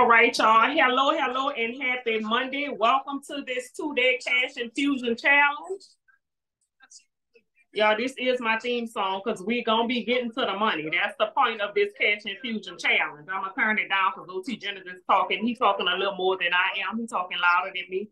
All right, y'all. Hello, and happy Monday. Welcome to this 2-day cash infusion challenge. Y'all, this is my theme song because we're going to be getting to the money. That's the point of this cash infusion challenge. I'm going to turn it down because OT Jennings is talking. He's talking a little more than I am. He's talking louder than me.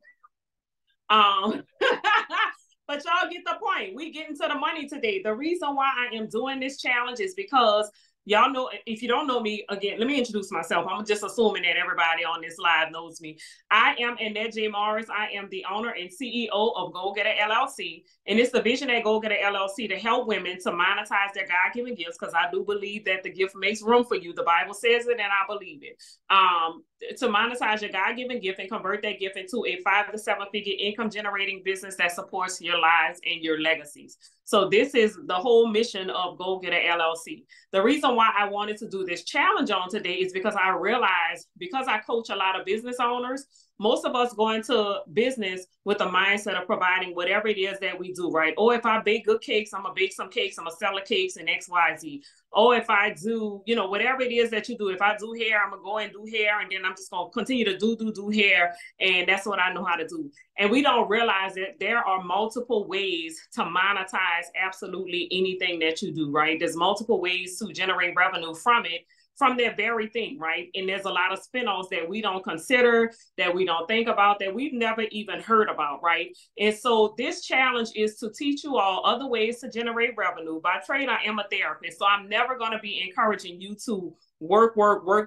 But y'all get the point. We getting to the money today. The reason why I am doing this challenge is because y'all know, if you don't know me, again, let me introduce myself. I'm just assuming that everybody on this live knows me. I am Annette J. Morris. I am the owner and CEO of Go Getter LLC. And it's the vision at Go Getter LLC to help women to monetize their God-given gifts, because I do believe that the gift makes room for you. The Bible says it, and I believe it. To monetize your God-given gift and convert that gift into a 5 to 7 figure income generating business that supports your lives and your legacies. So this is the whole mission of Go Getter LLC. The reason why I wanted to do this challenge on today is because I realized, because I coach a lot of business owners, most of us go into business with a mindset of providing whatever it is that we do, right? Or if I bake good cakes, I'm gonna bake some cakes, I'm gonna sell the cakes and X, Y, Z. Or if I do, whatever it is that you do, if I do hair, I'm gonna go and do hair, and then I'm just gonna continue to do hair, and that's what I know how to do. And we don't realize that there are multiple ways to monetize absolutely anything that you do, right? There's multiple ways to generate revenue from it, from that very thing, right? And there's a lot of spin-offs that we don't consider, that we don't think about, that we've never even heard about, right? And so this challenge is to teach you all other ways to generate revenue. By trade, I am a therapist, so I'm never gonna be encouraging you to work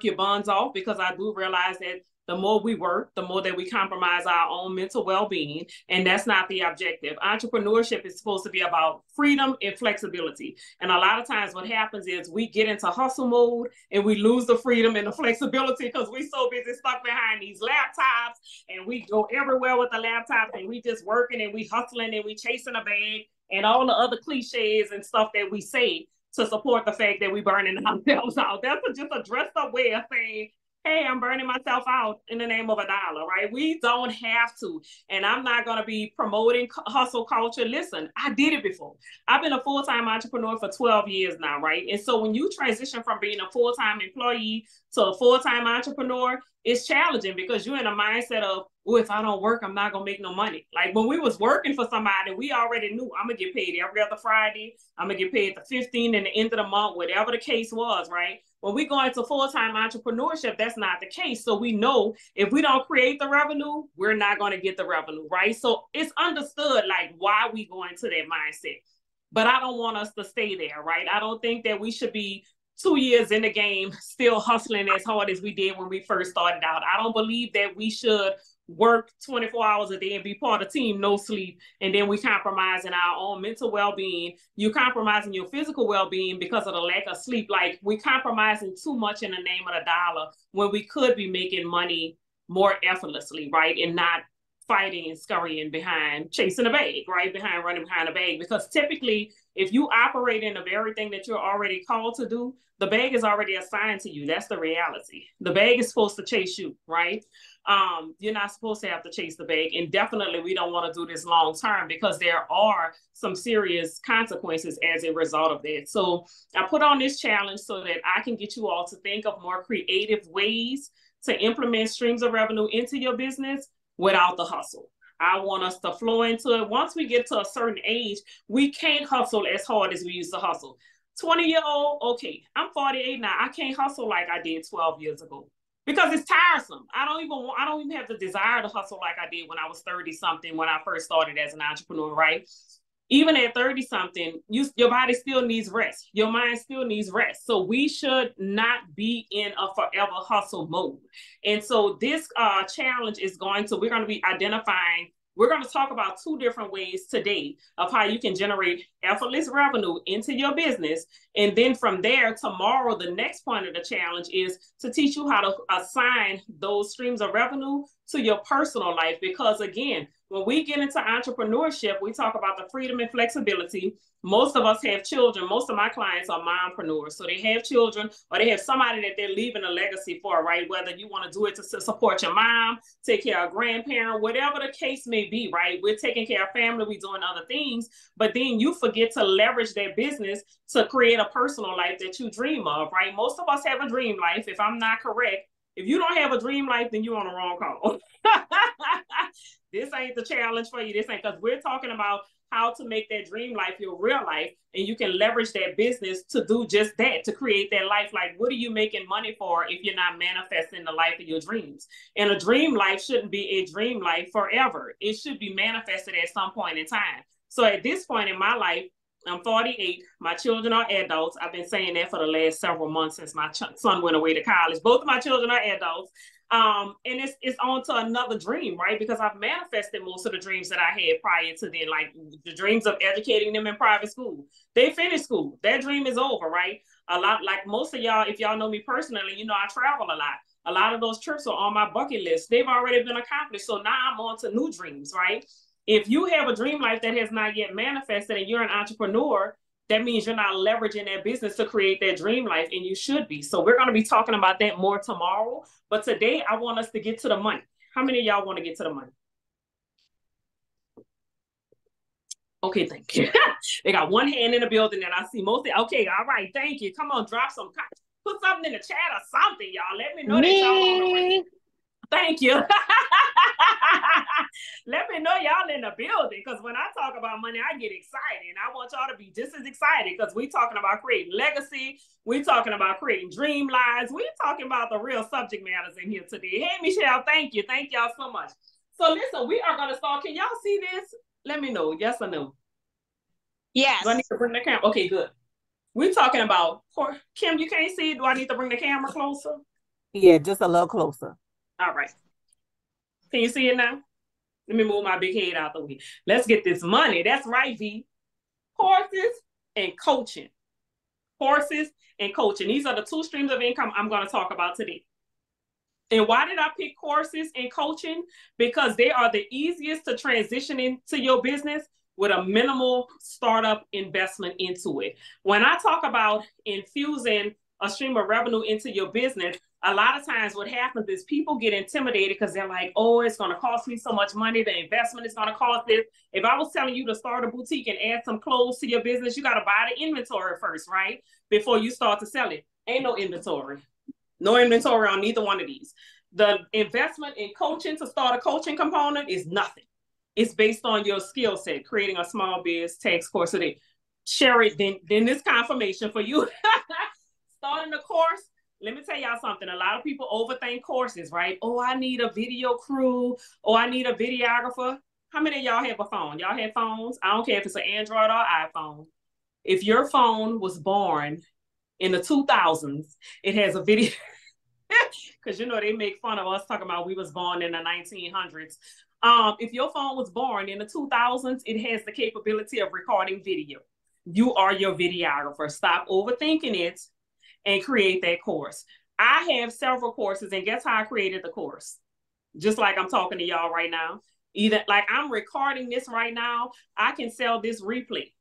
your buns off, because I do realize that the more we work, the more that we compromise our own mental well-being, and that's not the objective. Entrepreneurship is supposed to be about freedom and flexibility. And a lot of times what happens is we get into hustle mode and we lose the freedom and the flexibility because we're so busy stuck behind these laptops, and we go everywhere with the laptop, and we just working and we hustling and we chasing a bag and all the other cliches and stuff that we say to support the fact that we burning ourselves out. That's just a dressed up way of saying, hey, I'm burning myself out in the name of $1, right? We don't have to. And I'm not going to be promoting hustle culture. Listen, I did it before. I've been a full-time entrepreneur for 12 years now, right? And so when you transition from being a full-time employee to a full-time entrepreneur, it's challenging because you're in a mindset of, oh, if I don't work, I'm not going to make no money. Like when we was working for somebody, we already knew I'm going to get paid every other Friday. I'm going to get paid the 15th and the end of the month, whatever the case was, right? When we go into full-time entrepreneurship, that's not the case. So we know if we don't create the revenue, we're not going to get the revenue, right? So it's understood like why we go into that mindset. But I don't want us to stay there, right? I don't think that we should be 2 years in the game still hustling as hard as we did when we first started out. I don't believe that we should work 24 hours a day and be part of team, no sleep, and then we compromising our own mental well-being. You're compromising your physical well-being because of the lack of sleep. Like we're compromising too much in the name of the dollar when we could be making money more effortlessly, right? And not fighting and scurrying behind chasing a bag, right? Behind running behind a bag. Because typically, if you operate in the very thing that you're already called to do, the bag is already assigned to you. That's the reality. The bag is supposed to chase you, right? You're not supposed to have to chase the bag. And definitely we don't want to do this long term because there are some serious consequences as a result of that. So I put on this challenge so that I can get you all to think of more creative ways to implement streams of revenue into your business without the hustle. I want us to flow into it. Once we get to a certain age, we can't hustle as hard as we used to hustle. 20-year-old, okay, I'm 48 now. I can't hustle like I did 12 years ago because it's tiresome. I don't even have the desire to hustle like I did when I was 30 something, when I first started as an entrepreneur, right? Even at 30 something, your body still needs rest. Your mind still needs rest. So we should not be in a forever hustle mode. And so this challenge is we're going to be identifying. We're going to talk about 2 different ways today of how you can generate effortless revenue into your business. And then from there, tomorrow, the next point of the challenge is to teach you how to assign those streams of revenue to your personal life. Because again, when we get into entrepreneurship, we talk about the freedom and flexibility. Most of us have children. Most of my clients are mompreneurs. So they have children or they have somebody that they're leaving a legacy for, right? Whether you want to do it to support your mom, take care of a grandparent, whatever the case may be, right? We're taking care of family, we're doing other things, but then you forget to leverage that business to create a personal life that you dream of, right? Most of us have a dream life. If I'm not correct, If you don't have a dream life, then you're on the wrong call. This ain't the challenge for you. This ain't, because we're talking about how to make that dream life your real life, and you can leverage that business to do just that, to create that life. Like, what are you making money for if you're not manifesting the life of your dreams? And a dream life shouldn't be a dream life forever. It should be manifested at some point in time. So at this point in my life, I'm 48. My children are adults. I've been saying that for the last several months since my son went away to college. Both of my children are adults. And it's on to another dream, right? Because I've manifested most of the dreams that I had prior to then, like the dreams of educating them in private school. They finished school. That dream is over, right? A lot, like most of y'all, if y'all know me personally, you know I travel a lot. A lot of those trips are on my bucket list. They've already been accomplished. So now I'm on to new dreams, right? If you have a dream life that has not yet manifested and you're an entrepreneur, that means you're not leveraging that business to create that dream life, and you should be. So we're going to be talking about that more tomorrow. But today I want us to get to the money. How many of y'all want to get to the money? Okay, thank you. They got one hand in the building that I see mostly. Okay, all right, thank you. Come on, drop some, put something in the chat or something, y'all. Let me know that y'all want to. Thank you. Let me know y'all in the building, because when I talk about money, I get excited. And I want y'all to be just as excited, because we're talking about creating legacy. We're talking about creating dream lives. We're talking about the real subject matters in here today. Hey, Michelle, thank you. Thank y'all so much. So listen, we are going to start. Can y'all see this? Let me know. Yes or no? Yes. Do I need to bring the camera? Okay, good. We're talking about, Kim, you can't see it. Do I need to bring the camera closer? Yeah, just a little closer. All right. Can you see it now? Let me move my big head out the way. Let's get this money. That's right, V. Courses and coaching. Courses and coaching. These are the two streams of income I'm going to talk about today. And why did I pick courses and coaching? Because they are the easiest to transition into your business with a minimal startup investment into it. When I talk about infusing a stream of revenue into your business, a lot of times what happens is people get intimidated because they're like, oh, it's going to cost me so much money. The investment is going to cost this. If I was telling you to start a boutique and add some clothes to your business, you got to buy the inventory first, right? Before you start to sell it. Ain't no inventory. No inventory on neither one of these. The investment in coaching to start a coaching component is nothing. It's based on your skill set, creating a small biz tax course. So they share it, then this confirmation for you. Starting the course. Let me tell y'all something. A lot of people overthink courses, right? Oh, I need a video crew. Oh, I need a videographer. How many of y'all have a phone? Y'all have phones? I don't care if it's an Android or iPhone. If your phone was born in the 2000s, it has a video. Because, you know, they make fun of us talking about we was born in the 1900s. If your phone was born in the 2000s, it has the capability of recording video. You are your videographer. Stop overthinking it and create that course. I have several courses, and guess how I created the course? Just like I'm talking to y'all right now. Either like I'm recording this right now, I can sell this replay.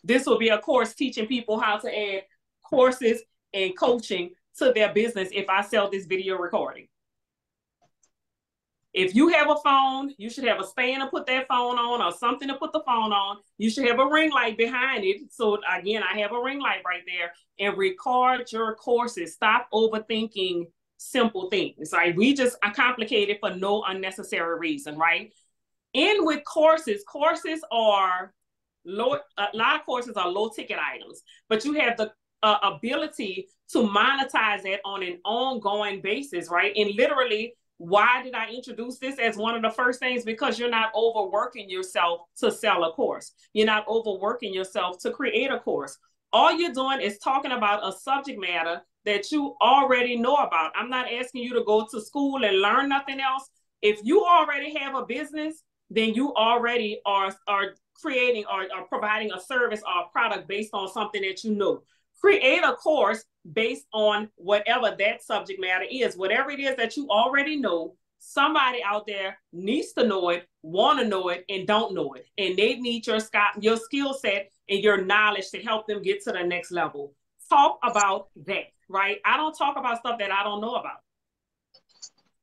This will be a course teaching people how to add courses and coaching to their business if I sell this video recording. If you have a phone, you should have a stand to put that phone on or something to put the phone on. You should have a ring light behind it. So again, I have a ring light right there, and record your courses. Stop overthinking simple things. Right? We just are complicated for no unnecessary reason, right? And with courses are low, a lot of courses are low ticket items, but you have the ability to monetize it on an ongoing basis, right? And literally, why did I introduce this as one of the first things? Because you're not overworking yourself to sell a course. You're not overworking yourself to create a course. All you're doing is talking about a subject matter that you already know about. I'm not asking you to go to school and learn nothing else. If you already have a business, then you already are creating or providing a service or a product based on something that you know. Create a course based on whatever that subject matter is. Whatever it is that you already know, somebody out there needs to know it, want to know it, and don't know it. And they need your skill set and your knowledge to help them get to the next level. Talk about that, right? I don't talk about stuff that I don't know about.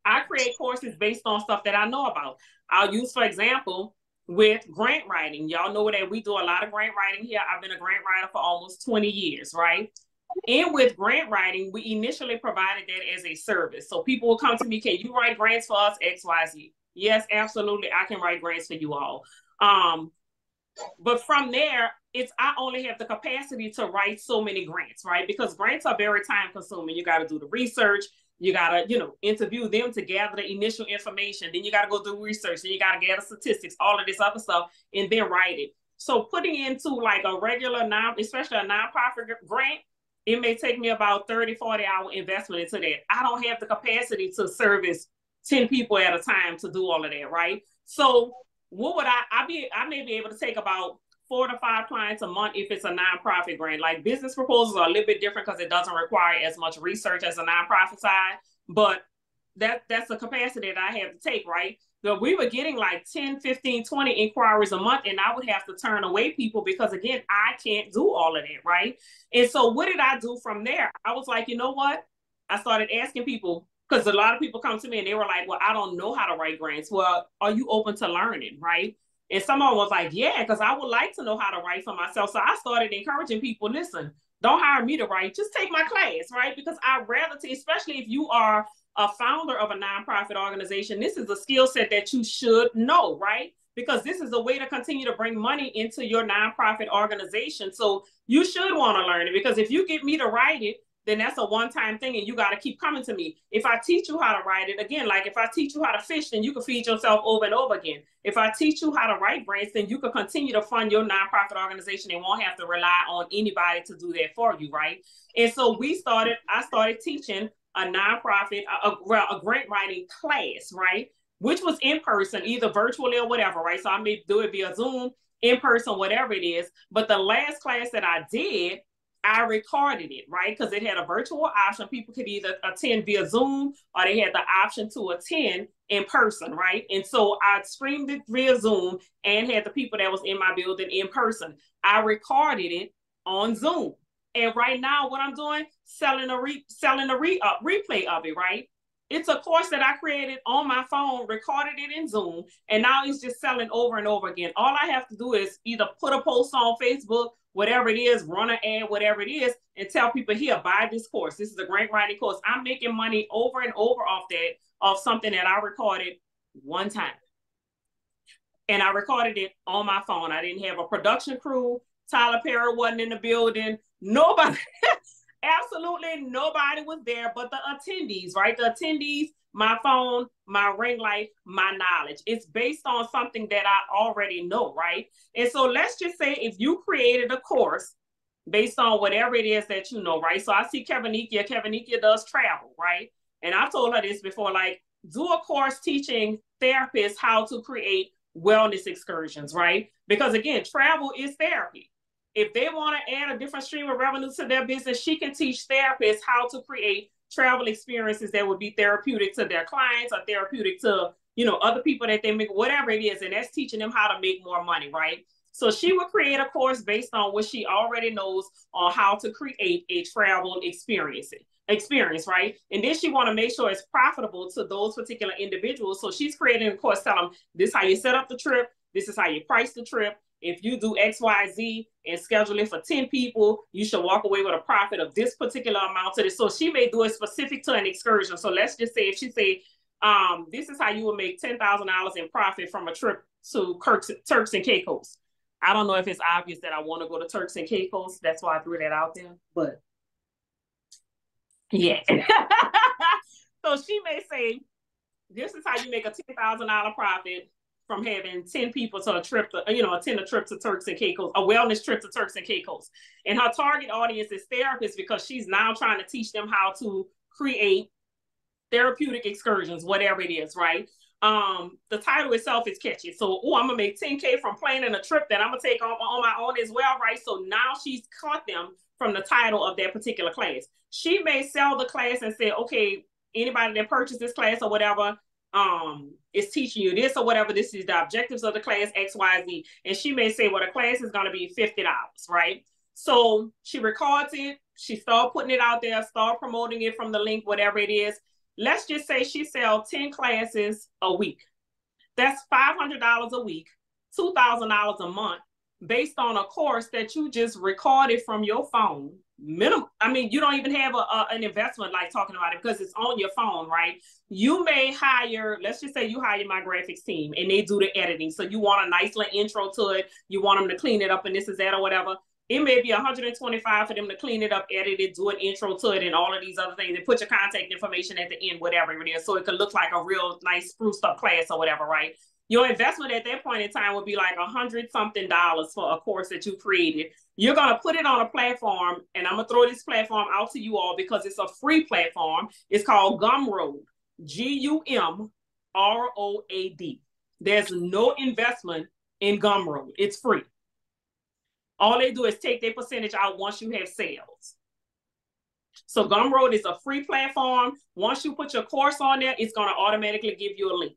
I create courses based on stuff that I know about. I'll use, for example, with grant writing. Y'all know that we do a lot of grant writing here. I've been a grant writer for almost 20 years, right? And with grant writing, we initially provided that as a service. So people will come to me, can you write grants for us, XYZ? Yes, absolutely. I can write grants for you all. But from there, I only have the capacity to write so many grants, right? Because grants are very time consuming. You got to do the research. You got to, interview them to gather the initial information. Then you got to go do research. Then you got to gather statistics, all of this other stuff, and then write it. So putting into like a regular, especially a nonprofit grant, it may take me about 30, 40-hour investment into that. I don't have the capacity to service 10 people at a time to do all of that, right? So what would I may be able to take about 4 to 5 clients a month if it's a nonprofit grant. Like business proposals are a little bit different because it doesn't require as much research as a nonprofit side, but that's the capacity that I have to take, right? So we were getting like 10, 15, 20 inquiries a month, and I would have to turn away people because, again, I can't do all of that, right? And so what did I do from there? I was like, you know what? I started asking people, because a lot of people come to me and they were like, well, I don't know how to write grants. Well, are you open to learning, right? And someone was like, yeah, because I would like to know how to write for myself. So I started encouraging people, listen, don't hire me to write, just take my class, right? Because I'd rather, especially if you are a founder of a nonprofit organization, this is a skill set that you should know, right? Because this is a way to continue to bring money into your nonprofit organization. So you should want to learn it, because if you get me to write it, then that's a one-time thing and you got to keep coming to me. If I teach you how to write it, again, like if I teach you how to fish, then you can feed yourself over and over again. If I teach you how to write grants, then you can continue to fund your nonprofit organization and won't have to rely on anybody to do that for you, right? And so I started teaching a nonprofit, a grant writing class, right? Which was in person, either virtually or whatever, right? So I may do it via Zoom, in person, whatever it is. But the last class that I did, I recorded it, right? Because it had a virtual option. People could either attend via Zoom or they had the option to attend in person, right? And so I streamed it via Zoom and had the people that was in my building in person. I recorded it on Zoom. And right now, what I'm doing, selling a replay of it, right? It's a course that I created on my phone, recorded it in Zoom, and now it's just selling over and over again. All I have to do is either put a post on Facebook, whatever it is, run an ad, whatever it is, and tell people, here, buy this course. This is a grant writing course. I'm making money over and over off something that I recorded one time. And I recorded it on my phone. I didn't have a production crew. Tyler Perry wasn't in the building. Nobody, absolutely nobody was there but the attendees, right? The attendees, my phone, my ring light, my knowledge. It's based on something that I already know, right? And so let's just say if you created a course based on whatever it is that you know, right? So I see Kevinikia does travel, right? And I've told her this before, like, do a course teaching therapists how to create wellness excursions, right? Because again, travel is therapy. If they want to add a different stream of revenue to their business, she can teach therapists how to create travel experiences that would be therapeutic to their clients or therapeutic to, other people that they make, whatever it is. And that's teaching them how to make more money, right? So she would create a course based on what she already knows on how to create a travel experience, right? And then she want to make sure it's profitable to those particular individuals. So she's creating a course telling them, this is how you set up the trip. This is how you price the trip. If you do X, Y, Z and schedule it for 10 people, you should walk away with a profit of this particular amount to this. So she may do it specific to an excursion. So let's just say if she say, this is how you will make $10,000 in profit from a trip to Turks and Caicos. I don't know if it's obvious that I want to go to Turks and Caicos. That's why I threw that out there. But yeah. So she may say, this is how you make a $10,000 profit from having 10 people to a trip to, attend a trip to Turks and Caicos, a wellness trip to Turks and Caicos. And her target audience is therapists because she's now trying to teach them how to create therapeutic excursions, whatever it is, right? The title itself is catchy. So, I'm gonna make 10K from planning a trip that I'm gonna take on my own as well, right? So now she's caught them from the title of that particular class. She may sell the class and say, okay, anybody that purchased this class or whatever, is teaching you this or whatever, this is the objectives of the class, X, Y, Z. And she may say, well, the class is going to be $50, right? So she records it. She start putting it out there, start promoting it from the link, whatever it is. Let's just say she sells 10 classes a week. That's $500 a week, $2,000 a month. based on a course that you just recorded from your phone. Minimum. I mean, you don't even have an investment like talking about it because it's on your phone, right? You may hire, let's just say you hire my graphics team and they do the editing. So you want a nice little intro to it. You want them to clean it up and this is that or whatever. It may be 125 for them to clean it up, edit it, do an intro to it, and all of these other things, and put your contact information at the end, whatever it is, so it could look like a real nice spruced up class or whatever, right? Your investment at that point in time would be like $100-something for a course that you created. You're going to put it on a platform, and I'm going to throw this platform out to you all because it's a free platform. It's called Gumroad, Gumroad. There's no investment in Gumroad. It's free. All they do is take their percentage out once you have sales. So Gumroad is a free platform. Once you put your course on there, it's going to automatically give you a link.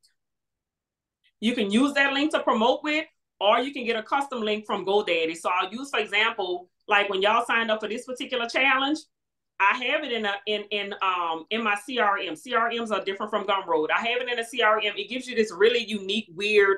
You can use that link to promote with, or you can get a custom link from GoDaddy. So I'll use, for example, like when y'all signed up for this particular challenge, I have it in my CRM. CRMs are different from Gumroad. I have it in a CRM. It gives you this really unique, weird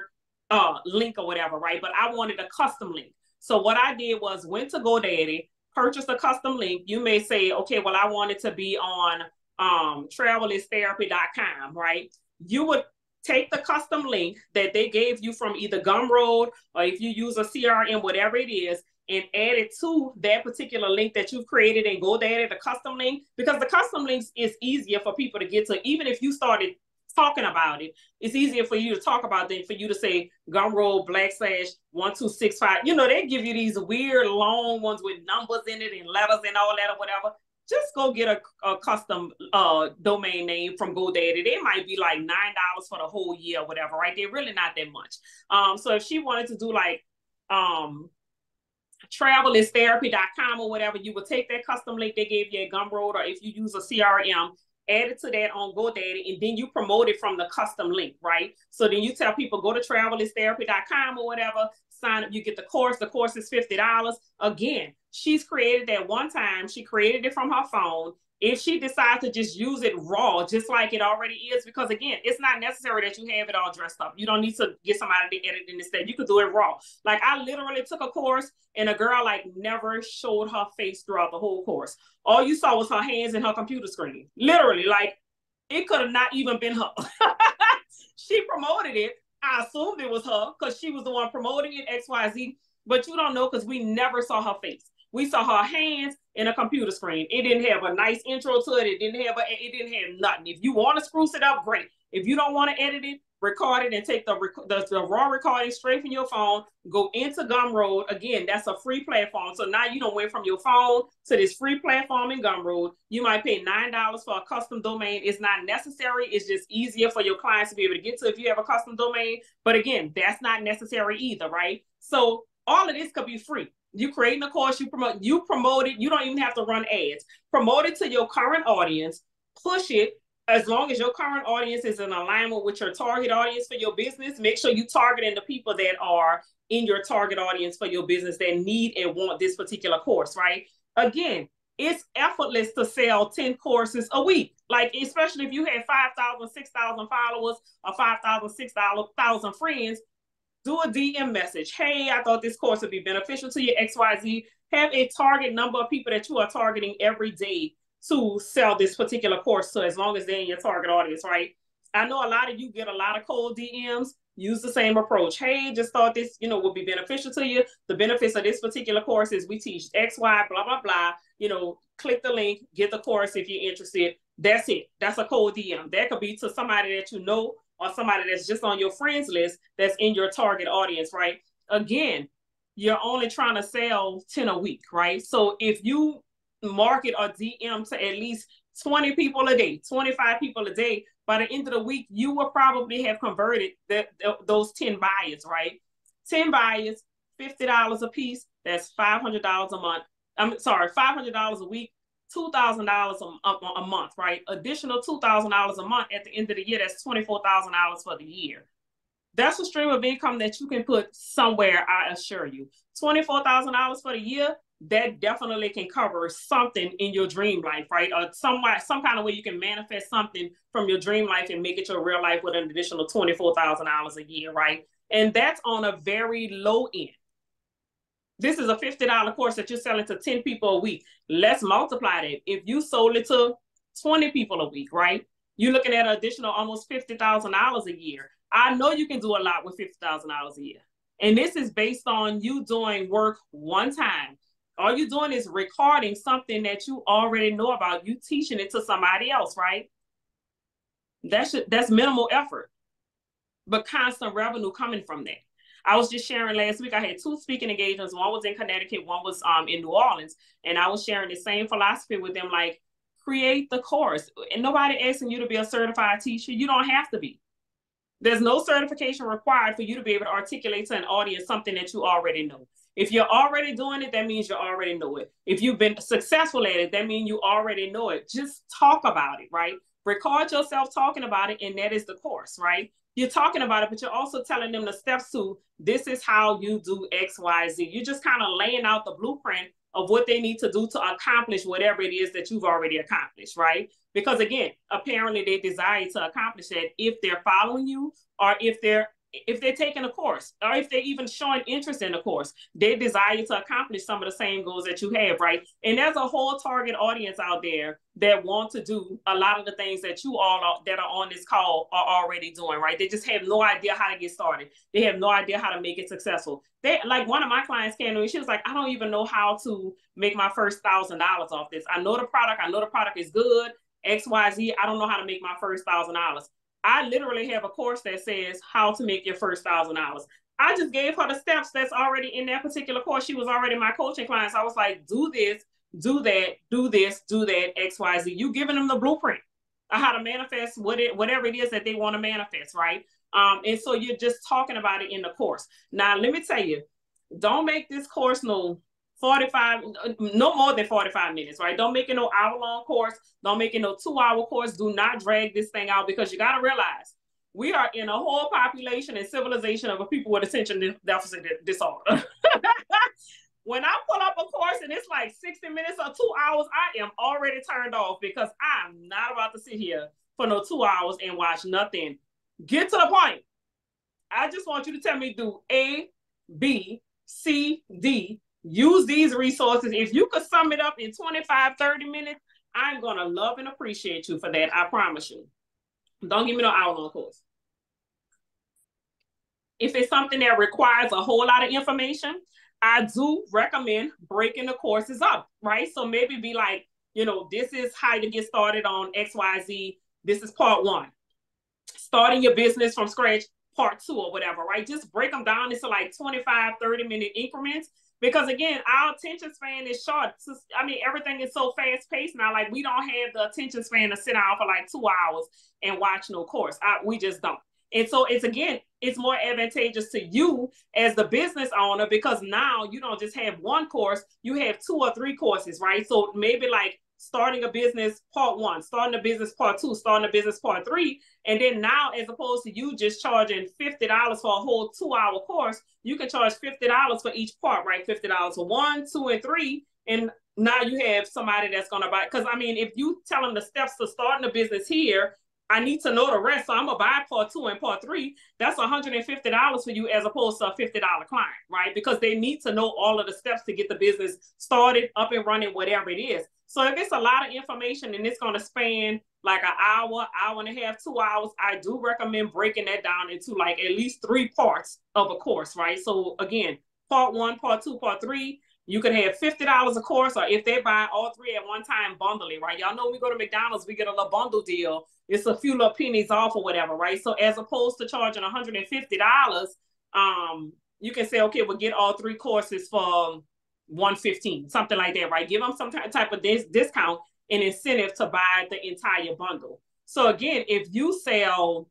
link or whatever, right? But I wanted a custom link. So what I did was went to GoDaddy, purchased a custom link. You may say, okay, well, I want it to be on travelistherapy.com, right? You would take the custom link that they gave you from either Gumroad or if you use a CRM, whatever it is, and add it to that particular link that you've created in GoDaddy, the custom link, because the custom links is easier for people to get to. Even if you started talking about it, it's easier for you to talk about than for you to say Gumroad /1265. You know, they give you these weird long ones with numbers in it and letters and all that or whatever. Just go get a custom domain name from GoDaddy. They might be like $9 for the whole year or whatever, right? They're really not that much. So if she wanted to do like travelistherapy.com or whatever, you would take that custom link they gave you at Gumroad, or if you use a CRM, add it to that on GoDaddy, and then you promote it from the custom link, right? So then you tell people, go to travelistherapy.com or whatever, sign up, you get the course. The course is $50. Again, she's created that one time. She created it from her phone. If she decides to just use it raw, just like it already is, because again, it's not necessary that you have it all dressed up. You don't need to get somebody to edit it instead. You could do it raw. Like I literally took a course and a girl like never showed her face throughout the whole course. All you saw was her hands and her computer screen. Literally, like it could have not even been her. She promoted it. I assumed it was her because she was the one promoting it, XYZ, but you don't know because we never saw her face. We saw her hands and a computer screen. It didn't have a nice intro to it. It didn't have nothing. If you want to spruce it up, great. If you don't want to edit it, record it and take the raw recording straight from your phone, go into Gumroad. Again, that's a free platform. So now you don't went from your phone to this free platform in Gumroad. You might pay $9 for a custom domain. It's not necessary. It's just easier for your clients to be able to get to if you have a custom domain. But again, that's not necessary either, right? So all of this could be free. You creating a course, you promote it. You don't even have to run ads. Promote it to your current audience, push it. As long as your current audience is in alignment with your target audience for your business, make sure you targeting the people that are in your target audience for your business that need and want this particular course, right? Again, it's effortless to sell 10 courses a week. Like, especially if you have 5,000, 6,000 followers or 5,000, 6,000 friends, do a DM message. Hey, I thought this course would be beneficial to you, XYZ. Have a target number of people that you are targeting every day to sell this particular course to, as long as they're in your target audience, right? I know a lot of you get a lot of cold DMs. Use the same approach. Hey, just thought this, would be beneficial to you. The benefits of this particular course is we teach X, Y, blah, blah, blah. Click the link, get the course if you're interested. That's it. That's a cold DM. That could be to somebody that you know, or somebody that's just on your friends list that's in your target audience, right? Again, you're only trying to sell 10 a week, right? So if you market or DM to at least 20 people a day, 25 people a day, by the end of the week, you will probably have converted those 10 buyers, right? 10 buyers, $50 a piece, that's $500 a month. $500 a week, $2,000 a month, right? Additional $2,000 a month at the end of the year, that's $24,000 for the year. That's a stream of income that you can put somewhere, I assure you. $24,000 for the year, that definitely can cover something in your dream life, right? Or some kind of way you can manifest something from your dream life and make it your real life with an additional $24,000 a year, right? And that's on a very low end. This is a $50 course that you're selling to 10 people a week. Let's multiply that. If you sold it to 20 people a week, right? You're looking at an additional almost $50,000 a year. I know you can do a lot with $50,000 a year. And this is based on you doing work one time. All you're doing is recording something that you already know about. You teaching it to somebody else, right? That's minimal effort, but constant revenue coming from that. I was just sharing last week, I had 2 speaking engagements. One was in Connecticut, one was in New Orleans. And I was sharing the same philosophy with them, like, create the course. And nobody asking you to be a certified teacher. You don't have to be. There's no certification required for you to be able to articulate to an audience something that you already know. If you're already doing it, that means you already know it. If you've been successful at it, that means you already know it. Just talk about it, right? Record yourself talking about it, and that is the course, right? You're talking about it, but you're also telling them the steps to, this is how you do X, Y, Z. You're just kind of laying out the blueprint of what they need to do to accomplish whatever it is that you've already accomplished, right? Because again, apparently they desire to accomplish that if they're following you, or if they're taking a course, or if they're even showing interest in the course. They desire to accomplish some of the same goals that you have, right? And there's a whole target audience out there that want to do a lot of the things that you all that are on this call are already doing, right? They just have no idea how to get started. They have no idea how to make it successful. Like one of my clients came to me, she was like, I don't even know how to make my first $1,000 off this. I know the product is good, X, Y, Z. I don't know how to make my first $1,000. I literally have a course that says how to make your first $1,000. I just gave her the steps that's already in that particular course. She was already my coaching client. So I was like, do this, do that, do this, do that, X, Y, Z. You giving them the blueprint of how to manifest whatever it is that they want to manifest, right? And so you're just talking about it in the course. Now, let me tell you, don't make this course no more than 45 minutes, right? Don't make it no hour-long course. Don't make it no 2-hour course. Do not drag this thing out, because you got to realize we are in a whole population and civilization of people with attention deficit disorder. When I pull up a course and it's like 60 minutes or 2 hours, I am already turned off, because I'm not about to sit here for no 2 hours and watch nothing. Get to the point. I just want you to tell me, do A, B, C, D. Use these resources. If you could sum it up in 25, 30 minutes, I'm going to love and appreciate you for that. I promise you. Don't give me no hour-long course. If it's something that requires a whole lot of information, I do recommend breaking the courses up, right? So maybe be like, this is how to get started on XYZ. This is part 1. Starting your business from scratch, part 2 or whatever, right? Just break them down into like 25, 30-minute increments. Because again, our attention span is short. I mean, everything is so fast paced now. Like, we don't have the attention span to sit down for like 2 hours and watch no course. We just don't. And so it's more advantageous to you as the business owner, because now you don't just have one course, you have 2 or 3 courses, right? So maybe like starting a business part 1, starting a business part 2, starting a business part 3. And then now, as opposed to you just charging $50 for a whole 2-hour course, you can charge $50 for each part, right? $50 for 1, 2, and 3. And now you have somebody that's going to buy. Because I mean, if you tell them the steps to starting a business here, I need to know the rest. So I'm going to buy part 2 and part 3. That's $150 for you, as opposed to a $50 client, right? Because they need to know all of the steps to get the business started, up and running, whatever it is. So if it's a lot of information and it's going to span like an hour, hour and a half, 2 hours, I do recommend breaking that down into like at least 3 parts of a course, right? So again, part 1, part 2, part 3, you can have $50 a course, or if they buy all 3 at one time, bundle it, right? Y'all know we go to McDonald's, we get a little bundle deal. It's a few little pennies off or whatever, right? So as opposed to charging $150, you can say, okay, we'll get all 3 courses for $115, something like that, right? Give them some type of discount and incentive to buy the entire bundle. So again, if you sell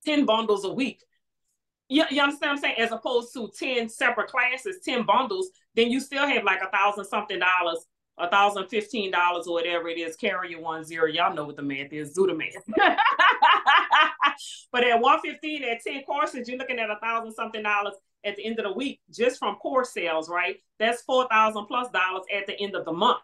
10 bundles a week, you understand what I'm saying? As opposed to 10 separate classes, 10 bundles, then you still have like $1,000-something, $1,015 or whatever it is. Carry your 10. Y'all know what the math is. Do the math. But at $115, at 10 courses, you're looking at $1,000-something at the end of the week, just from course sales, right? That's $4,000+ at the end of the month.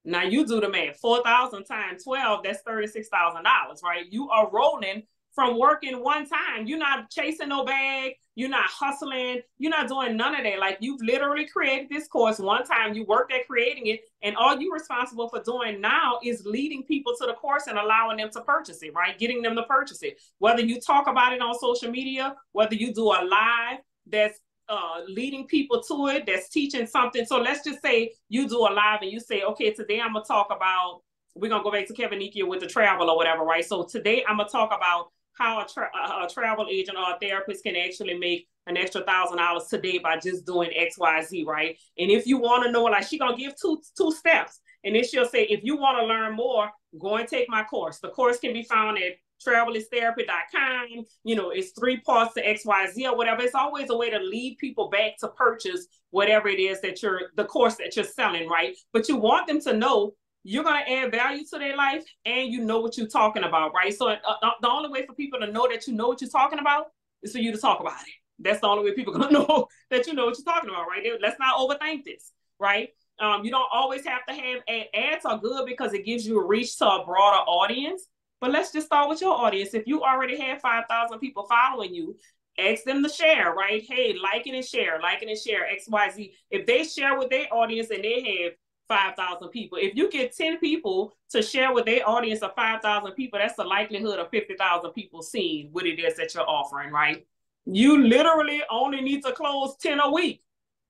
Now you do the math. 4,000 times 12, that's $36,000, right? You are rolling from working one time. You're not chasing no bag. You're not hustling. You're not doing none of that. Like, you've literally created this course one time. You worked at creating it. And all you're responsible for doing now is leading people to the course and allowing them to purchase it, right? Getting them to purchase it. Whether you talk about it on social media, whether you do a live that's leading people to it, that's teaching something. So let's just say you do a live and you say, okay, today I'm going to talk about, we're going to go back to Kevin Nikia with the travel or whatever, right? So today I'm going to talk about how a travel agent or a therapist can actually make an extra $1,000 today by just doing X, Y, Z, right? And if you want to know, like, she's going to give two steps. And then she'll say, if you want to learn more, go and take my course. The course can be found at travelistherapy.com. You know, it's 3 parts to XYZ or whatever. It's always a way to lead people back to purchase whatever it is that the course that you're selling, right? But you want them to know you're going to add value to their life and you know what you're talking about, right? So the only way for people to know that you know what you're talking about is for you to talk about it. That's the only way people are going to know that you know what you're talking about, right? Let's not overthink this, right? You don't always have to have ads are good because it gives you a reach to a broader audience. But let's just start with your audience. If you already have 5,000 people following you, ask them to share, right? Hey, like it and share, X, Y, Z. If they share with their audience and they have 5,000 people, if you get 10 people to share with their audience of 5,000 people, that's the likelihood of 50,000 people seeing what it is that you're offering, right? You literally only need to close 10 a week.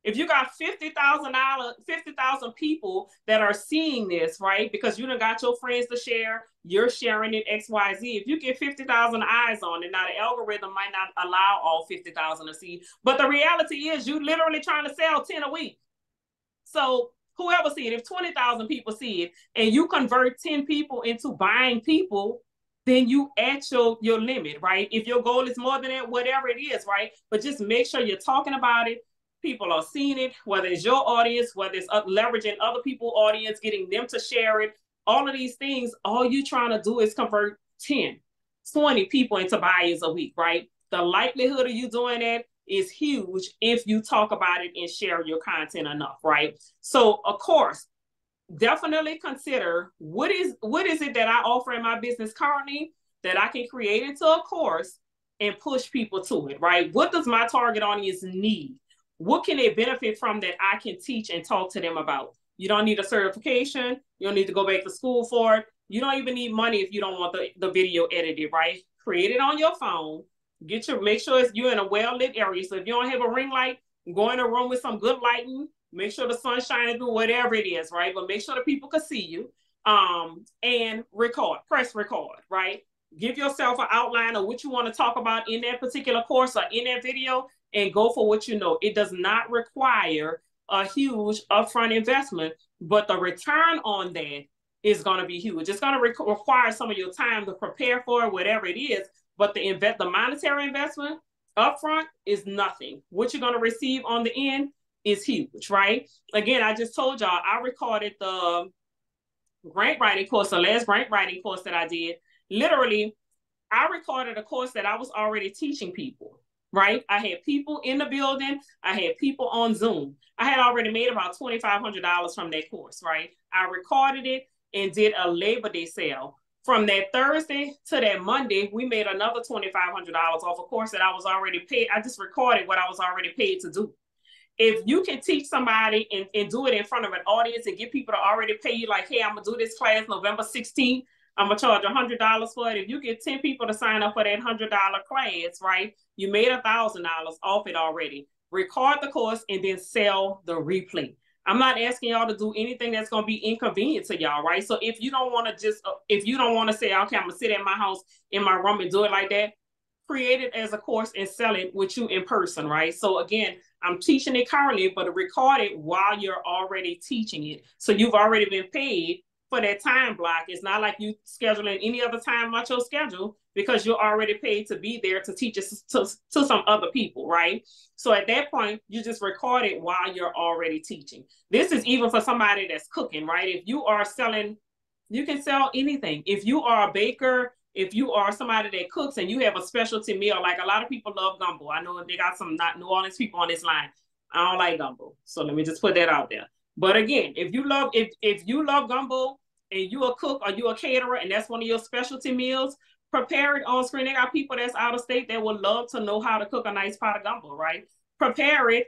If you got 50,000 people that are seeing this, right? Because you done got your friends to share, you're sharing it X, Y, Z. If you get 50,000 eyes on it, now the algorithm might not allow all 50,000 to see, but the reality is you literally trying to sell 10 a week. So whoever see it, if 20,000 people see it and you convert 10 people into buying people, then you at your limit, right? If your goal is more than that, whatever it is, right? But just make sure you're talking about it. People are seeing it, whether it's your audience, whether it's leveraging other people's audience, getting them to share it, all of these things, all you're trying to do is convert 10, 20 people into buyers a week, right? The likelihood of you doing that is huge if you talk about it and share your content enough, right? So, of course, definitely consider what is it that I offer in my business currently that I can create into a course and push people to it, right? What does my target audience need? What can they benefit from that I can teach and talk to them about? You don't need a certification. You don't need to go back to school for it. You don't even need money if you don't want the video edited, right? Create it on your phone. Make sure you're in a well-lit area. So if you don't have a ring light, go in a room with some good lighting. Make sure the sun's shining through, whatever it is, right? But make sure the people can see you. And press record, right? Give yourself an outline of what you want to talk about in that particular course or in that video, and go for what you know. It does not require a huge upfront investment, but the return on that is going to be huge. It's going to require some of your time to prepare for it, whatever it is, but the monetary investment upfront is nothing. What you're going to receive on the end is huge, right? Again, I just told y'all, I recorded the grant writing course, the last grant writing course that I did. Literally, I recorded a course that I was already teaching people, right? I had people in the building. I had people on Zoom. I had already made about $2,500 from that course, right? I recorded it and did a Labor Day sale. From that Thursday to that Monday, we made another $2,500 off a course that I was already paid. I just recorded what I was already paid to do. If you can teach somebody and do it in front of an audience and get people to already pay you, like, hey, I'm going to do this class November 16th. I'm going to charge $100 for it. If you get 10 people to sign up for that $100 class, right, you made $1,000 off it already. Record the course and then sell the replay. I'm not asking y'all to do anything that's going to be inconvenient to y'all, right? So if you don't want to say, okay, I'm going to sit at my house in my room and do it like that, create it as a course and sell it with you in person, right? So again, I'm teaching it currently, but record it while you're already teaching it. So you've already been paid for that time block. It's not like you scheduling any other time on your schedule, because you're already paid to be there to teach it to some other people, right? So at that point, you just record it while you're already teaching. This is even for somebody that's cooking, right? If you are selling, you can sell anything. If you are a baker, if you are somebody that cooks and you have a specialty meal, like a lot of people love gumbo. I know they got some not New Orleans people on this line. I don't like gumbo. So let me just put that out there. But again, if you love gumbo and you a cook or you a caterer and that's one of your specialty meals, Prepare it on screen. They got people that's out of state that would love to know how to cook a nice pot of gumbo, right? Prepare it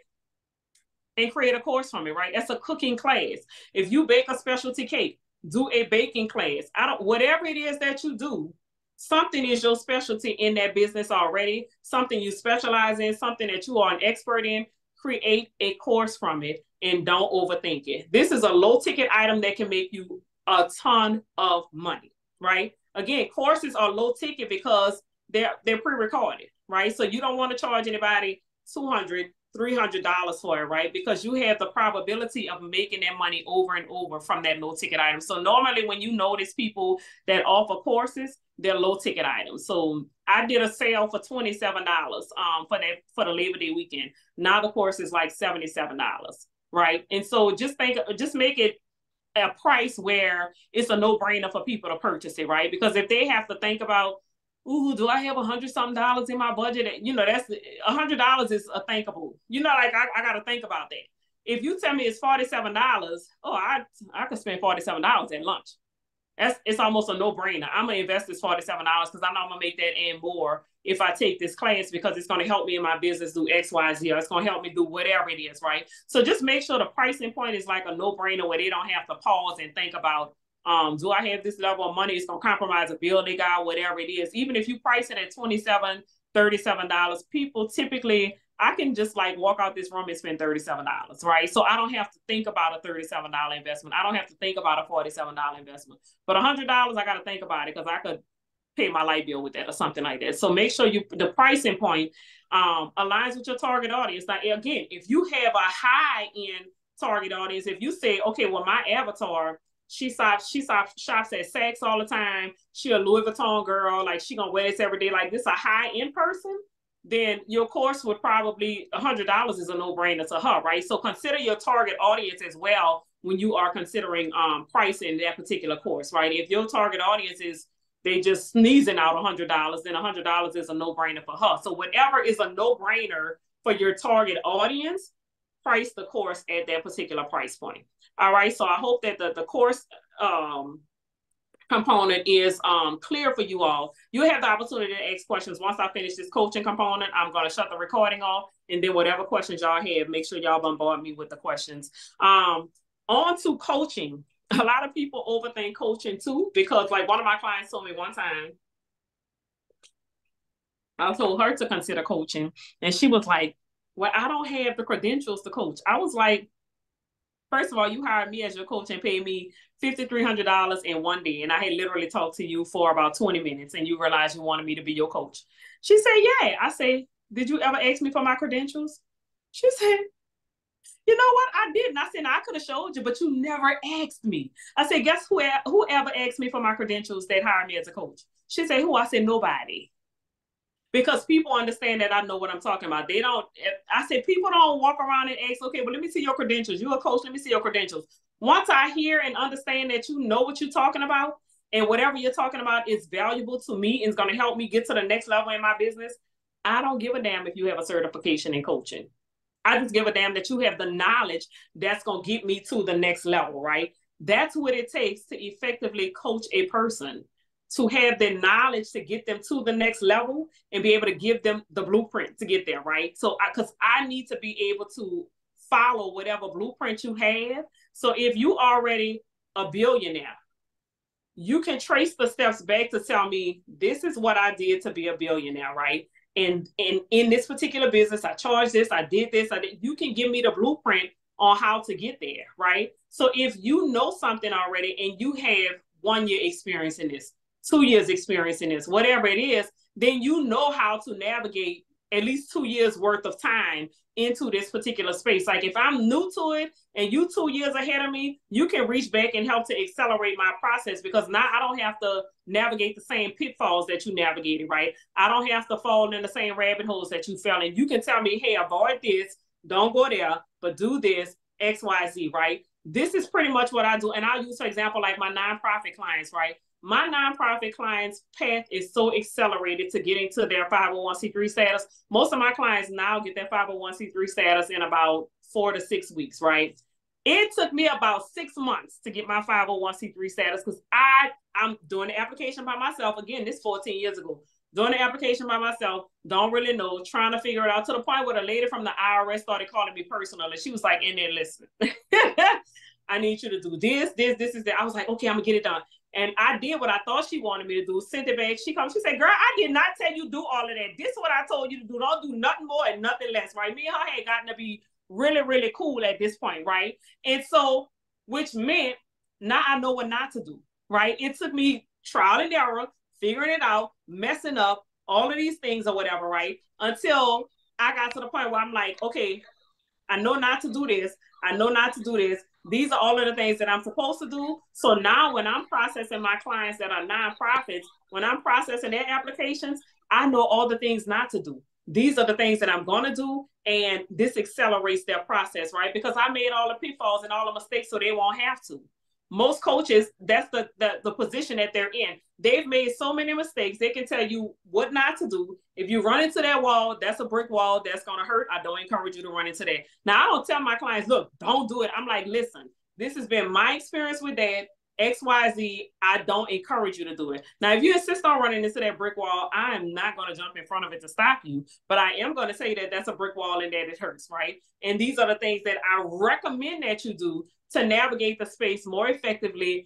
and create a course from it, right? That's a cooking class. If you bake a specialty cake, do a baking class. Whatever it is that you do, something is your specialty in that business already, something you specialize in, something that you are an expert in. Create a course from it and don't overthink it. This is a low ticket item that can make you a ton of money, right? Again, courses are low ticket because they're pre-recorded, right? So you don't want to charge anybody $200, $300 for it, right? Because you have the probability of making that money over and over from that low ticket item. So normally when you notice people that offer courses, they're low ticket items. So I did a sale for $27 for the Labor Day weekend. Now the course is like $77, right? And so just make it a price where it's a no-brainer for people to purchase it, right? Because if they have to think about, ooh, do I have $100-something in my budget? You know, that's $100 is a thinkable. You know, like I got to think about that. If you tell me it's $47, oh, I could spend $47 at lunch. It's almost a no-brainer. I'm gonna invest this $47 because I know I'm gonna make that and more if I take this class, because it's gonna help me in my business do X, Y, Z, or it's gonna help me do whatever it is, right? So just make sure the pricing point is like a no-brainer where they don't have to pause and think about, do I have this level of money? It's gonna compromise a bill they got, whatever it is. Even if you price it at $27, $37, people typically, I can just like walk out this room and spend $37, right? So I don't have to think about a $37 investment. I don't have to think about a $47 investment. But $100, I got to think about it because I could pay my light bill with that or something like that. So make sure the pricing point aligns with your target audience. Now, again, if you have a high-end target audience, if you say, okay, well, my avatar, she shops at Saks all the time. She a Louis Vuitton girl. Like, she going to wear this every day. Like, this a high-end person, then your course would probably, $100 is a no-brainer to her, right? So consider your target audience as well when you are considering pricing that particular course, right? If your target audience is, they just sneezing out $100, then $100 is a no-brainer for her. So whatever is a no-brainer for your target audience, price the course at that particular price point. All right, so I hope that the course component is clear for you all. You have the opportunity to ask questions. Once I finish this coaching component, I'm going to shut the recording off, and then whatever questions y'all have, make sure y'all bombard me with the questions. On to coaching. A lot of people overthink coaching too, because like one of my clients told me one time, I told her to consider coaching, and she was like, well, I don't have the credentials to coach. I was like, first of all, you hired me as your coach and paid me $5,300 in one day. And I had literally talked to you for about 20 minutes and you realized you wanted me to be your coach. She said, yeah. I said, did you ever ask me for my credentials? She said, you know what? I didn't. I said, I could have showed you, but you never asked me. I said, guess whoever asked me for my credentials that hired me as a coach? She said, who? I said, nobody. Because people understand that I know what I'm talking about. They don't, I said, people don't walk around and ask, okay, well, let me see your credentials. You're a coach, let me see your credentials. Once I hear and understand that you know what you're talking about and whatever you're talking about is valuable to me and is going to help me get to the next level in my business, I don't give a damn if you have a certification in coaching. I just give a damn that you have the knowledge that's going to get me to the next level, right? That's what it takes to effectively coach a person, to have the knowledge to get them to the next level and be able to give them the blueprint to get there, right? So, because I need to be able to follow whatever blueprint you have. So if you already a billionaire, you can trace the steps back to tell me, this is what I did to be a billionaire, right? And in this particular business, I charged this, I did this, you can give me the blueprint on how to get there, right? So if you know something already and you have 1 year experience in this, 2 years experience in this, whatever it is, then you know how to navigate at least 2 years worth of time into this particular space. Like if I'm new to it and you 2 years ahead of me, you can reach back and help to accelerate my process, because now I don't have to navigate the same pitfalls that you navigated, right? I don't have to fall in the same rabbit holes that you fell in. You can tell me, hey, avoid this, don't go there, but do this, X, Y, Z, right? This is pretty much what I do. And I'll use, for example, like my nonprofit clients, right? My nonprofit clients' path is so accelerated to getting to their 501c3 status. Most of my clients now get their 501c3 status in about 4 to 6 weeks, right? It took me about 6 months to get my 501c3 status because I'm doing the application by myself. Again, this 14 years ago. Doing the application by myself, don't really know, trying to figure it out to the point where the lady from the IRS started calling me personal. And she was like, in there, listen, I need you to do this, is that. I was like, okay, I'm gonna get it done. And I did what I thought she wanted me to do, sent it back. She said, girl, I did not tell you do all of that. This is what I told you to do. Don't do nothing more and nothing less, right? Me and her had gotten to be really, really cool at this point, right? And so, which meant now I know what not to do, right? It took me trial and error, figuring it out, messing up, all of these things or whatever, right? Until I got to the point where I'm like, okay, I know not to do this. I know not to do this. These are all of the things that I'm supposed to do. So now when I'm processing my clients that are nonprofits, when I'm processing their applications, I know all the things not to do. These are the things that I'm going to do. And this accelerates their process, right? Because I made all the pitfalls and all the mistakes so they won't have to. Most coaches, that's the position that they're in. They've made so many mistakes. They can tell you what not to do. If you run into that wall, that's a brick wall. That's going to hurt. I don't encourage you to run into that. Now, I don't tell my clients, look, don't do it. I'm like, listen, this has been my experience with that. XYZ, I don't encourage you to do it. Now, if you insist on running into that brick wall, I am not going to jump in front of it to stop you, but I am going to say that that's a brick wall and that it hurts, right? And these are the things that I recommend that you do to navigate the space more effectively,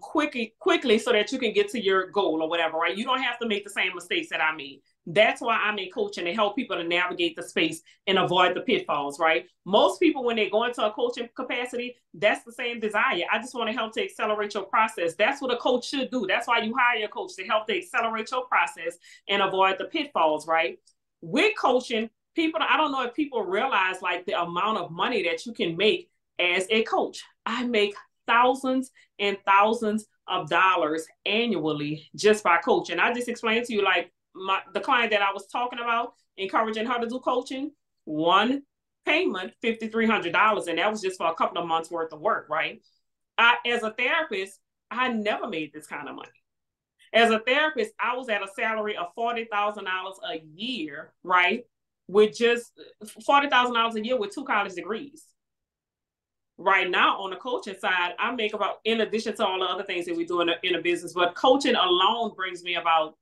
quickly so that you can get to your goal or whatever, right? You don't have to make the same mistakes that I made. That's why I'm in coaching, to help people to navigate the space and avoid the pitfalls, right? Most people, when they go into a coaching capacity, that's the same desire. I just want to help to accelerate your process. That's what a coach should do. That's why you hire a coach, to help to accelerate your process and avoid the pitfalls, right? With coaching, people, I don't know if people realize like the amount of money that you can make as a coach. I make thousands and thousands of dollars annually just by coaching. I just explained to you, like, the client that I was talking about, encouraging her to do coaching, one payment, $5,300, and that was just for a couple of months worth of work, right? As a therapist, I never made this kind of money. As a therapist, I was at a salary of $40,000 a year, right? With just $40,000 a year with 2 college degrees. Right now on the coaching side, I make about, in addition to all the other things that we do in a business, but coaching alone brings me about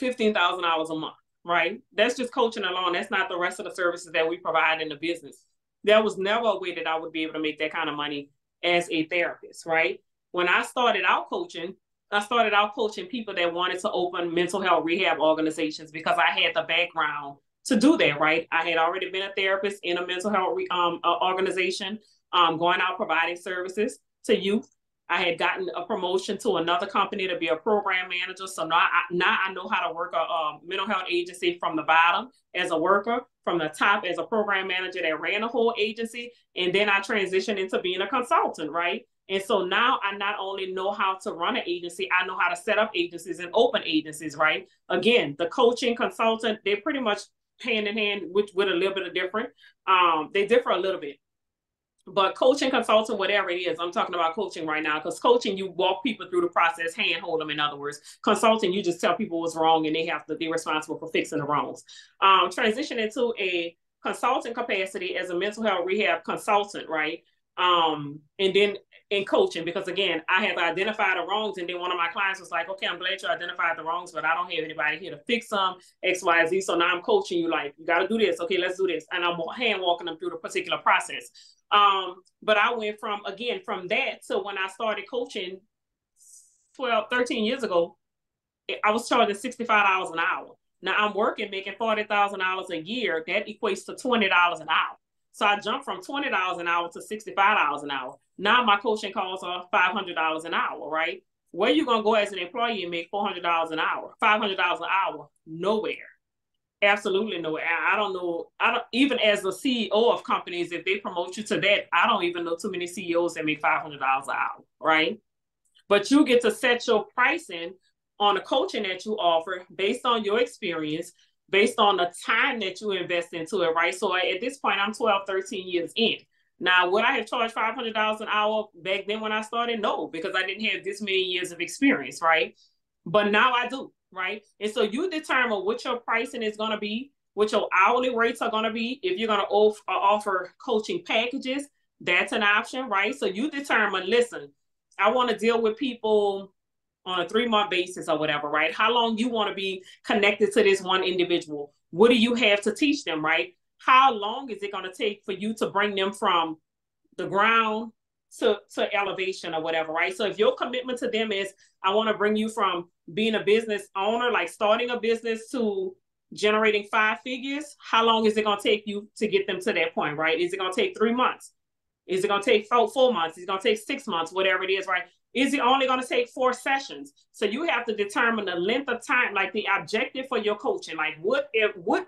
$15,000 a month, right? That's just coaching alone. That's not the rest of the services that we provide in the business. There was never a way that I would be able to make that kind of money as a therapist, right? When I started out coaching people that wanted to open mental health rehab organizations because I had the background to do that, right? I had already been a therapist in a mental health organization, going out providing services to youth. I had gotten a promotion to another company to be a program manager. So now I know how to work a mental health agency from the bottom as a worker, from the top as a program manager that ran a whole agency. And then I transitioned into being a consultant, right? And so now I not only know how to run an agency, I know how to set up agencies and open agencies, right? Again, the coaching consultant, they're pretty much hand in hand with a little bit of different. They differ a little bit. But coaching, consulting, whatever it is, I'm talking about coaching right now, because coaching, you walk people through the process, handhold them, in other words. Consulting, you just tell people what's wrong and they're responsible for fixing the wrongs. Transition into a consulting capacity as a mental health rehab consultant, right? And then in coaching, because again, I have identified the wrongs, and then one of my clients was like, okay, I'm glad you identified the wrongs, but I don't have anybody here to fix them, X, Y, Z. So now I'm coaching you, like, you got to do this. Okay, let's do this. And I'm hand walking them through the particular process. But I went from that to when I started coaching 13 years ago, I was charging $65 an hour. Now I'm making $40,000 a year. That equates to $20 an hour. So I jumped from $20 an hour to $65 an hour. Now my coaching calls are $500 an hour, right? Where you gonna go as an employee and make $400 an hour, $500 an hour? Nowhere. Absolutely nowhere. I don't know. Even as a CEO of companies, if they promote you to that, I don't even know too many CEOs that make $500 an hour, right? But you get to set your pricing on the coaching that you offer based on your experience, based on the time that you invest into it, right? So at this point, I'm 12, 13 years in. Now, would I have charged $500 an hour back then when I started? No, because I didn't have this many years of experience, right? But now I do, right? And so you determine what your pricing is going to be, what your hourly rates are going to be. If you're going to offer coaching packages, That's an option, right? So you determine, listen, I want to deal with people on a 3-month basis or whatever, right? How long you want to be connected to this one individual? What do you have to teach them, right? How long is it going to take for you to bring them from the ground to elevation or whatever, right? So if your commitment to them is, I want to bring you from being a business owner, like starting a business, to generating 5 figures, how long is it going to take you to get them to that point, right? Is it going to take 3 months? Is it going to take 4 months? Is it going to take 6 months? Whatever it is, right? Is it only going to take 4 sessions? So you have to determine the length of time, like the objective for your coaching. Like what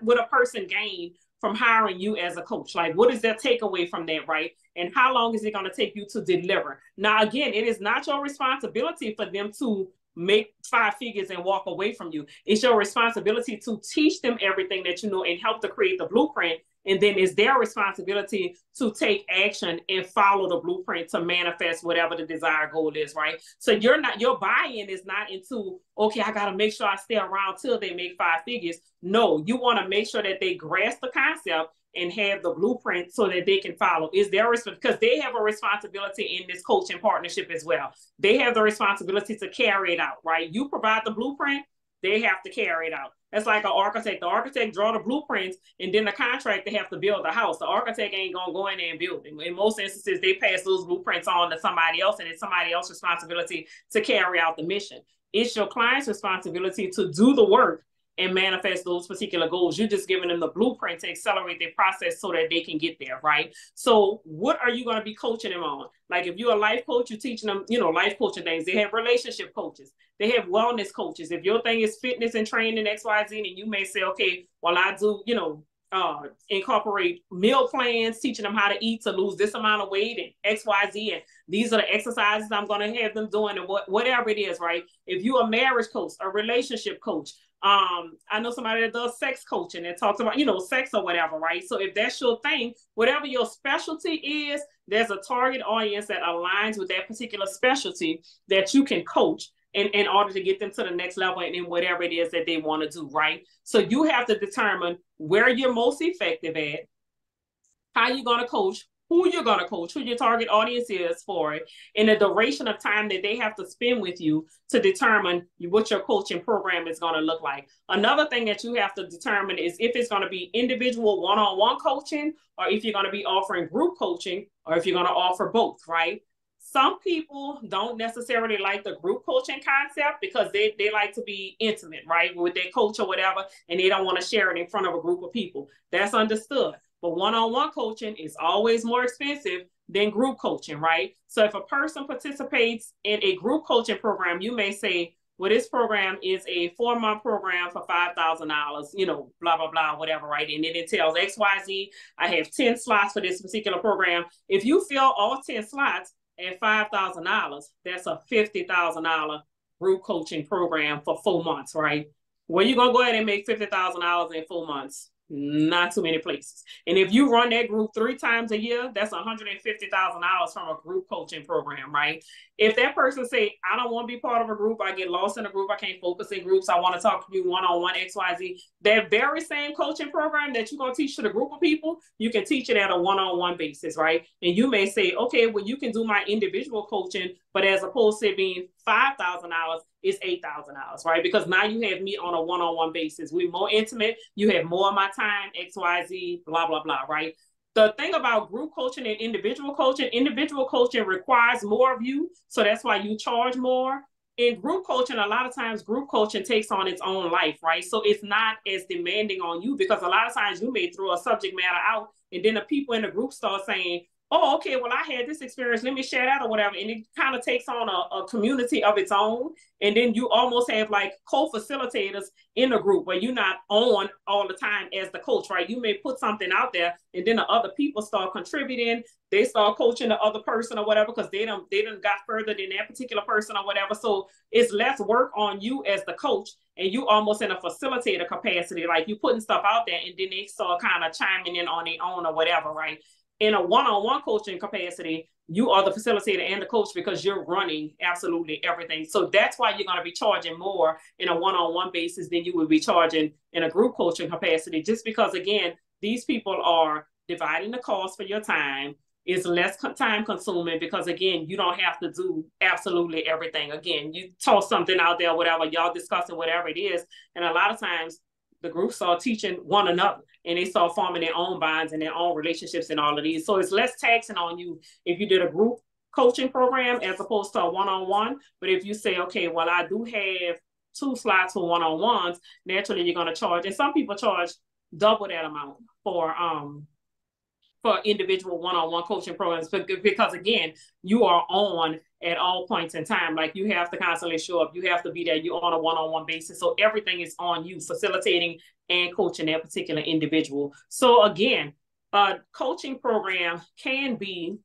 would a person gain from hiring you as a coach? Like what is their takeaway from that, right? And how long is it going to take you to deliver? Now, again, it is not your responsibility for them to make 5 figures and walk away from you. It's your responsibility to teach them everything that you know and help to create the blueprint. And then it's their responsibility to take action and follow the blueprint to manifest whatever the desired goal is, right? So your buy-in is not into, okay, I got to make sure I stay around till they make 5 figures. No, you want to make sure that they grasp the concept and have the blueprint so that they can follow. Is their because they have a responsibility in this coaching partnership as well. They have the responsibility to carry it out, right? You provide the blueprint, they have to carry it out. That's like an architect. The architect draw the blueprints, and then the contractor have to build the house. The architect ain't gonna go in there and build it. In most instances, they pass those blueprints on to somebody else, and it's somebody else's responsibility to carry out the mission. It's your client's responsibility to do the work and manifest those particular goals. You're just giving them the blueprint to accelerate their process so that they can get there, right? So what are you going to be coaching them on? Like if you're a life coach, you're teaching them, life coaching things. They have relationship coaches. They have wellness coaches. If your thing is fitness and training, XYZ, and you may say, okay, well, I do, incorporate meal plans, teaching them how to eat to lose this amount of weight and XYZ, and these are the exercises I'm going to have them doing, and whatever it is, right? If you're a marriage coach, a relationship coach, I know somebody that does sex coaching and talks about, sex or whatever, right? So if that's your thing, whatever your specialty is, there's a target audience that aligns with that particular specialty that you can coach in order to get them to the next level and in whatever it is that they want to do, right? So you have to determine where you're most effective at, how you're going to coach, who you're going to coach, who your target audience is for it, and the duration of time that they have to spend with you to determine what your coaching program is going to look like. Another thing that you have to determine is if it's going to be individual one-on-one coaching, or if you're going to be offering group coaching, or if you're going to offer both, right? Some people don't necessarily like the group coaching concept because they like to be intimate, right, with their coach or whatever, and they don't want to share it in front of a group of people. That's understood. But one-on-one coaching is always more expensive than group coaching, right? So if a person participates in a group coaching program, you may say, well, this program is a 4-month program for $5,000, blah, blah, blah, whatever, right? And it entails XYZ. I have 10 slots for this particular program. If you fill all 10 slots at $5,000, that's a $50,000 group coaching program for 4 months, right? Well, you're going to go ahead and make $50,000 in 4 months. Not too many places. And if you run that group 3 times a year, that's $150,000 from a group coaching program, right? If that person say, I don't want to be part of a group, I get lost in a group, I can't focus in groups, I want to talk to you one-on-one, XYZ, that very same coaching program that you're going to teach to the group of people, you can teach it at a one-on-one basis, right? And you may say, okay, well, you can do my individual coaching, but as opposed to it being $5,000, it's $8,000, right? Because now you have me on a one-on-one basis. We're more intimate. You have more of my time, XYZ, blah, blah, blah, right? The thing about group coaching and individual coaching requires more of you. So that's why you charge more. In group coaching, a lot of times group coaching takes on its own life, right? So it's not as demanding on you because a lot of times you may throw a subject matter out and then the people in the group start saying, oh, okay, well, I had this experience, let me share that or whatever. And it kind of takes on a community of its own. And then you almost have like co-facilitators in the group where you're not on all the time as the coach, right? You may put something out there and then the other people start contributing. They start coaching the other person or whatever because they done got further than that particular person or whatever. So it's less work on you as the coach and you almost in a facilitator capacity, like you putting stuff out there and then they start kind of chiming in on their own or whatever, right? In a one-on-one coaching capacity, you are the facilitator and the coach because you're running absolutely everything. So that's why you're going to be charging more in a one-on-one basis than you would be charging in a group coaching capacity, just because, again, these people are dividing the cost for your time. It's less time consuming because, again, you don't have to do absolutely everything. Again, you toss something out there, whatever, y'all discussing whatever it is. And a lot of times the groups are teaching one another and they start forming their own bonds and their own relationships and all of these. So it's less taxing on you if you did a group coaching program as opposed to a one-on-one. But if you say, okay, well, I do have 2 slots for one-on-ones, naturally you're going to charge. And some people charge double that amount for individual one-on-one coaching programs, because again, you are on at all points in time. Like, you have to constantly show up, you have to be there, you're on a one-on-one basis. So everything is on you, facilitating and coaching that particular individual. So again, a coaching program can be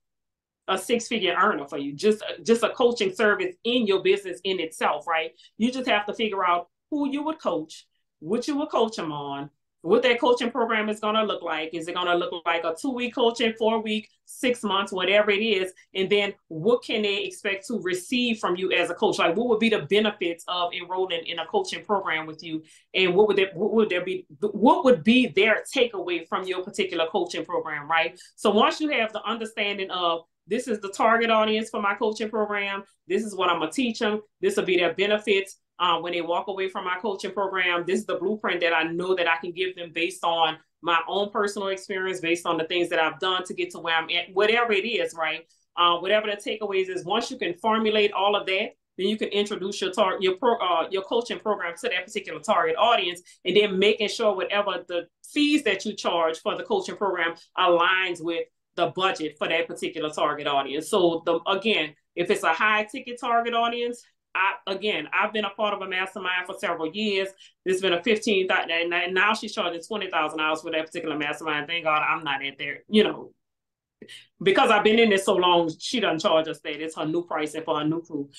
a 6-figure earner for you, just a coaching service in your business in itself, right? You just have to figure out who you would coach, what you would coach them on, what that coaching program is going to look like. Is it going to look like a 2-week coaching, 4-week, 6 months, whatever it is? And then what can they expect to receive from you as a coach? Like, what would be the benefits of enrolling in a coaching program with you? And what would be their takeaway from your particular coaching program, right? So once you have the understanding of, this is the target audience for my coaching program, this is what I'm going to teach them, this will be their benefits. When they walk away from my coaching program, this is the blueprint that I know that I can give them based on my own personal experience, based on the things that I've done to get to where I'm at, whatever it is, right? Whatever the takeaways is, once you can formulate all of that, then you can introduce your coaching program to that particular target audience, and then making sure whatever the fees that you charge for the coaching program aligns with the budget for that particular target audience. So again, if it's a high ticket target audience, I've been a part of a mastermind for several years. There's been a 15,000, and now she's charging $20,000 for that particular mastermind. Thank God I'm not at there, because I've been in this so long. She doesn't charge us that. It's her new pricing for her new crew.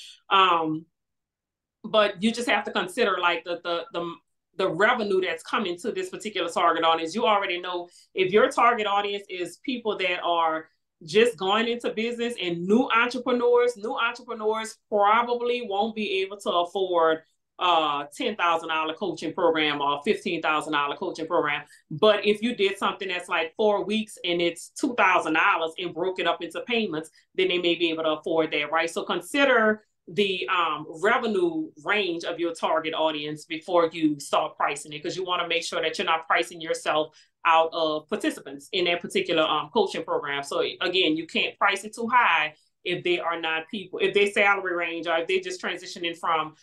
But you just have to consider, like, the revenue that's coming to this particular target audience. You already know if your target audience is people that are just going into business and new entrepreneurs probably won't be able to afford $10,000 coaching program or $15,000 coaching program. But if you did something that's like 4 weeks and it's $2,000 and broke it up into payments, then they may be able to afford that, right? So consider the revenue range of your target audience before you start pricing it, because you want to make sure that you're not pricing yourself out of participants in that particular coaching program. So again, you can't price it too high if they are not people, if their salary range, or if they're just transitioning from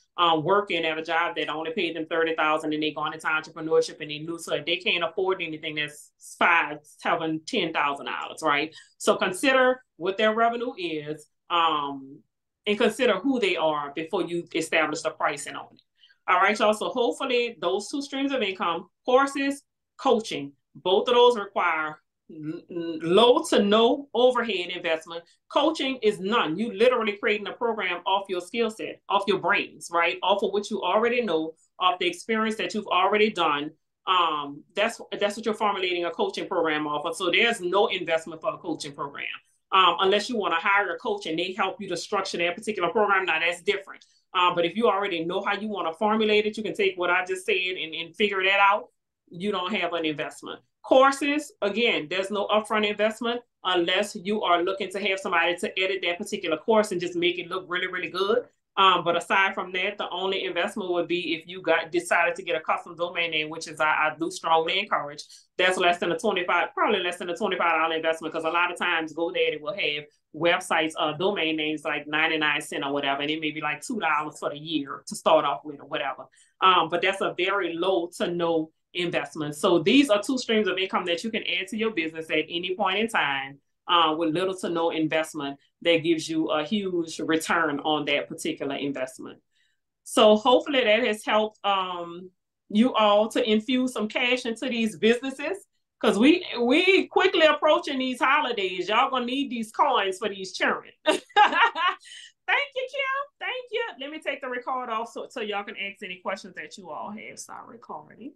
working at a job that only paid them $30,000 and they gone into entrepreneurship and they new, so if they can't afford anything that's $5,000, $7,000, $10,000, right? So consider what their revenue is, and consider who they are before you establish the pricing on it. All right, y'all. So hopefully those 2 streams of income, courses, coaching, both of those require low to no overhead investment. Coaching is none. You literally creating a program off your skill set, off your brains, right? Off of what you already know, off the experience that you've already done. That's what you're formulating a coaching program off of. So there's no investment for a coaching program. Unless you want to hire a coach and they help you to structure that particular program. Now that's different. But if you already know how you want to formulate it, you can take what I just said and figure that out. You don't have an investment. Courses, again, there's no upfront investment unless you are looking to have somebody to edit that particular course and just make it look really, really good. But aside from that, the only investment would be if you decided to get a custom domain name, which is I do strongly encourage. That's probably less than a $25 investment, because a lot of times GoDaddy will have websites, domain names like 99 cents or whatever, and it may be like $2 for the year to start off with or whatever. But that's a very low to no investment. So these are 2 streams of income that you can add to your business at any point in time, with little to no investment, that gives you a huge return on that particular investment. So hopefully that has helped you all to infuse some cash into these businesses, because we quickly approaching these holidays. Y'all gonna need these coins for these children. Thank you, Kim. Thank you. Let me take the record off so y'all can ask any questions that you all have. Start recording.